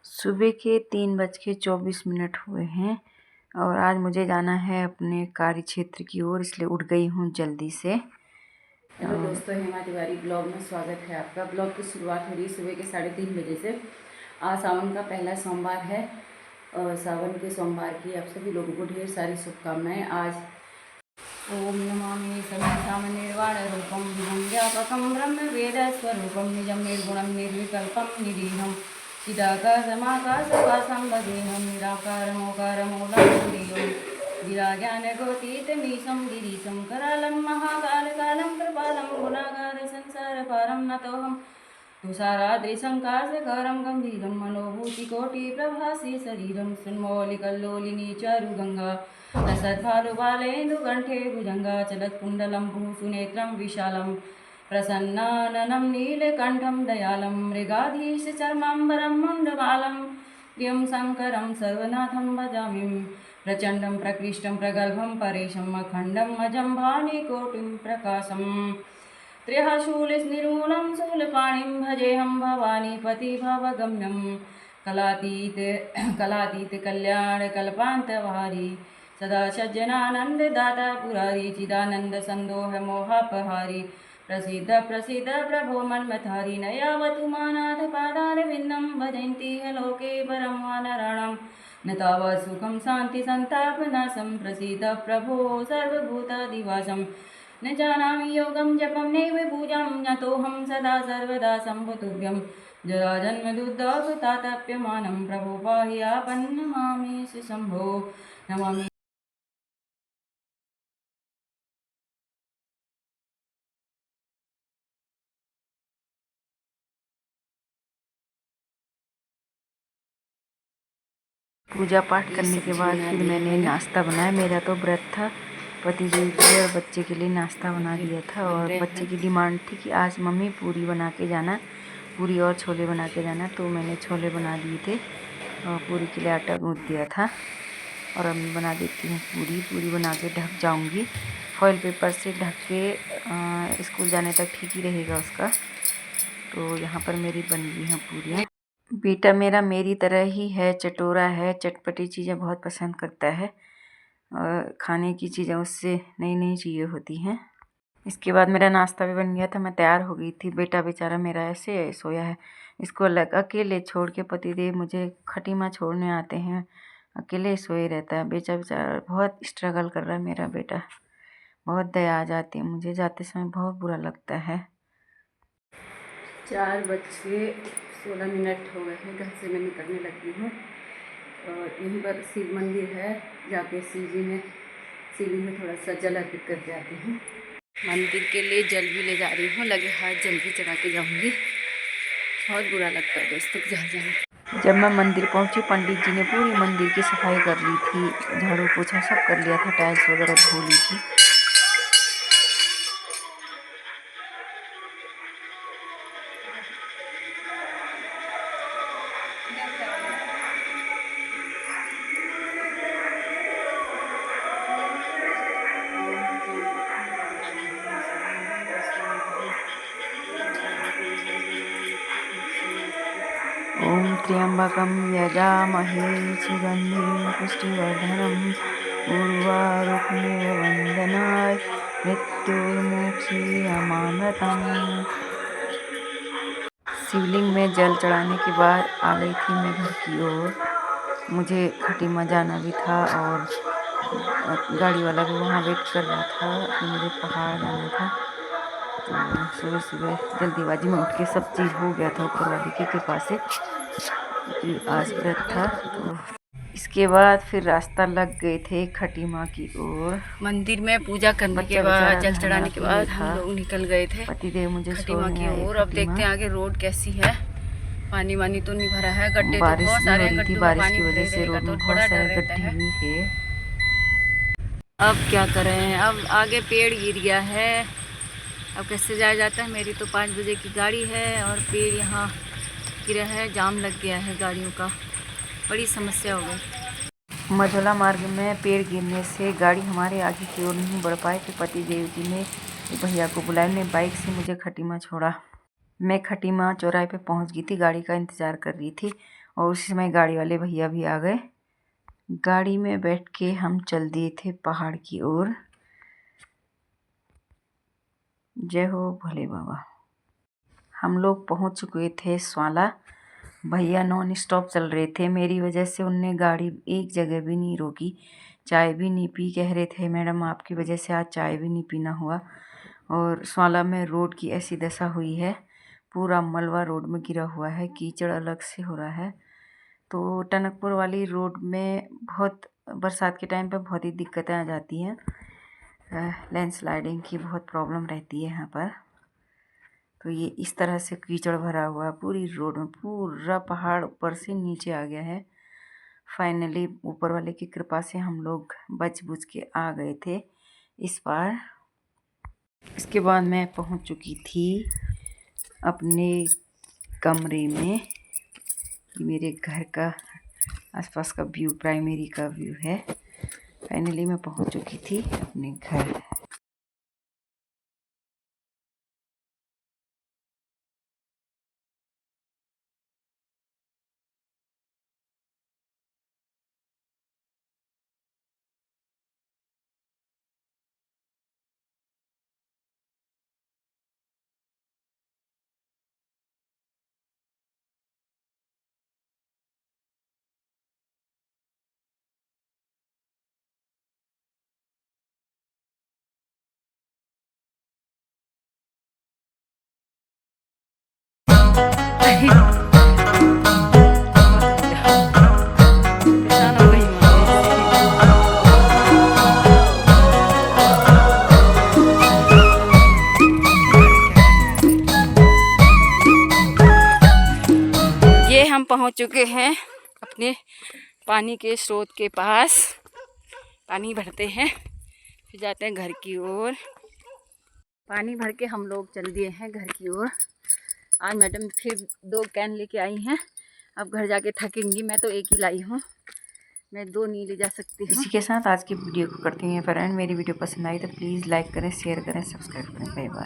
सुबह के 3:24 हुए हैं और आज मुझे जाना है अपने कार्य क्षेत्र की ओर, इसलिए उठ गई हूँ जल्दी से। हेलो दोस्तों, हेमा तिवारी ब्लॉग में स्वागत है आपका। ब्लॉग की शुरुआत हो रही है सुबह के 3:30 बजे से। आज सावन का पहला सोमवार है और सावन के सोमवार की आप सभी लोगों को ढेर सारी शुभकामनाएं। आज ओम नमामि समेताम निर्वाण रूपम विभंग्यापकम ब्रह्म वेद स्वरूपम निजम निर्गुणम निर्विकल्पम निरीहम चिदाकाशमाकाशवासं वदेहं निराकारमोकारमूलं गिराज्ञानगोतीतमीशं गिरीशं करालं महाकालकालं कृपालं गुणागारसंसारपारं नतोऽहं तुषाराद्रिशङ्काशकरं गम्भीरं मनोभूतिकोटिप्रभासि शरीरं सुन्मौलिकल्लोलिनी चारुगङ्गा लसद्भानुबालेन्दुकण्ठे भुजङ्गा चलत्कुण्डलं भूसुनेत्रं विशालं प्रसन्नाननं नीलकण्ठं दयालं मृगाधीशचर्माम्बरं मुण्डमालं प्रियं शङ्करं सर्वनाथं भजामि प्रचण्डं प्रकृष्टं प्रगल्भं परेशम् अखण्डम् अजं भानुकोटिं प्रकाशम् त्र्यःशूलनिर्मूलं शूलपाणिं भजेऽहं भवानीपतिभवगम्यं कलातीतकल्याणकल्पान्तवारी सदा सज्जनानन्ददाता पुरारी चिदानन्दसन्दोहमोहापहारी प्रसीद प्रसीद प्रभो मन्मथारी न यावतु मानाथपादारविन्दं भजन्ति लोके परं वानराणां न तावत् सुखं शान्तिसन्तापनाशं प्रसीद प्रभो सर्वभूतादिवासं न जानामि योगं जपं नैव पूजां नतोऽहं सदा सर्वदा शम्भुतुभ्यं जराजन्मदुर्दौघतातप्यमानं प्रभो पाहि आपन्नमामि शम्भो नमामि। पूजा पाठ करने के बाद फिर मैंने नाश्ता बनाया। मेरा तो व्रत था, पतिदेव के और बच्चे के लिए नाश्ता बना दिया था और बच्चे की डिमांड थी कि आज मम्मी पूरी बना के जाना, पूरी और छोले बना के जाना, तो मैंने छोले बना दिए थे और पूरी के लिए आटा गूँथ दिया था। और अब मैं बना देती हूँ पूरी बना के ढक जाऊँगी फॉइल पेपर से ढक के, स्कूल जाने तक ठीक ही रहेगा उसका। तो यहाँ पर मेरी बन गई हैं पूरियाँ। बेटा मेरा मेरी तरह ही है, चटोरा है, चटपटी चीज़ें बहुत पसंद करता है और खाने की चीज़ें उससे नई नई चीज़ें होती हैं। इसके बाद मेरा नाश्ता भी बन गया था, मैं तैयार हो गई थी। बेटा बेचारा मेरा ऐसे सोया है, इसको अकेले छोड़ के पतिदेव मुझे खटीमा छोड़ने आते हैं, अकेले सोए रहता है। बेचारा बहुत स्ट्रगल कर रहा है मेरा बेटा, बहुत दया आ जाती है मुझे, जाते समय बहुत बुरा लगता है। 4:16 हो गए हैं, घर से मैं निकलने लगी हूँ और यहीं पर शिव मंदिर है, जाके शिवजी में थोड़ा सा जल अर्पित करके आती हूँ। मंदिर के लिए जल भी ले जा रही हूँ, लगे हाथ जल भी चढ़ा के जाऊँगी। बहुत बुरा लगता है दोस्तों जल जाना। जब मैं मंदिर पहुंची, पंडित जी ने पूरी मंदिर की सफाई कर ली थी, झाड़ू पोछा सब कर लिया था, टाइल्स वगैरह धो ली थी। ओम त्र्यंबकं यजामहे सुगंधिं पुष्टिवर्धनम् उर्वारुकमेव वन्दनाय मृत्युर्मुक्षीयमामृतम्। शिवलिंग में जल चढ़ाने के बाद आ गई थी मैं घर की ओर। मुझे खटीमा जाना भी था और गाड़ी वाला भी वहाँ वेट कर रहा था कि मुझे पहाड़ जाना था। तो सुबह सुबह जल्दीबाजी में उठ के सब चीज़ हो गया था ऊपर वाले की कृपा से, क्योंकि आज व्रत था। तो इसके बाद फिर रास्ता लग गए थे खटीमा की ओर। मंदिर में पूजा करने के बाद, जल चढ़ाने के बाद हम लोग निकल गए थे पतिदेव मुझे खटीमा की ओर। अब देखते हैं आगे रोड कैसी है। पानी वानी तो नहीं भरा है, गड्ढे तो बारिश बहुत भी हो सारे रही थी, बारिश की वजह से रोड में बहुत सारे गड्ढे हुए थे। अब क्या करें, अब आगे पेड़ गिर गया है, अब कैसे जाया जाता है। मेरी तो 5 बजे की गाड़ी है और पेड़ यहाँ गिरा है, जाम लग गया है गाड़ियों का, बड़ी समस्या हो गई। मझोला मार्ग में पेड़ गिरने से गाड़ी हमारे आगे की ओर नहीं बढ़ पाई, तो पतिदेव जी ने भैया को बुलाया, ने बाइक से मुझे खटीमा छोड़ा। मैं खटीमा चौराहे पे पहुंच गई थी, गाड़ी का इंतज़ार कर रही थी और उसी समय गाड़ी वाले भैया भी आ गए। गाड़ी में बैठ के हम चल दिए थे पहाड़ की ओर। जय हो भोले बाबा। हम लोग पहुंच चुके थे स्वाला। भैया नॉन स्टॉप चल रहे थे, मेरी वजह से उनने गाड़ी एक जगह भी नहीं रोकी, चाय भी नहीं पी। कह रहे थे मैडम आपकी वजह से आज चाय भी नहीं पीना हुआ। और स्वाला में रोड की ऐसी दशा हुई है, पूरा मलबा रोड में गिरा हुआ है, कीचड़ अलग से हो रहा है। तो टनकपुर वाली रोड में बहुत बरसात के टाइम पे बहुत ही दिक्कतें आ जाती हैं। लैंडस्लाइडिंग की बहुत प्रॉब्लम रहती है यहाँ पर। तो ये इस तरह से कीचड़ भरा हुआ है पूरी रोड में, पूरा पहाड़ ऊपर से नीचे आ गया है। फाइनली ऊपर वाले की कृपा से हम लोग बच बुच के आ गए थे इस बार। इसके बाद मैं पहुंच चुकी थी अपने कमरे में। ये मेरे घर का आसपास का व्यू, प्राइमरी का व्यू है। फाइनली मैं पहुंच चुकी थी अपने घर। ये हम पहुंच चुके हैं अपने पानी के स्रोत के पास। पानी भरते हैं फिर जाते हैं घर की ओर। पानी भर के हम लोग चल दिए हैं घर की ओर। आज मैडम फिर 2 कैन लेके आई हैं। अब घर जाके थकेंगी, मैं तो एक ही लाई हूँ, मैं 2 नहीं ले जा सकती। इसी के साथ आज की वीडियो को करती हूँ फ्रेंड। मेरी वीडियो पसंद आई तो प्लीज़ लाइक करें, शेयर करें, सब्सक्राइब करें। Bye bye.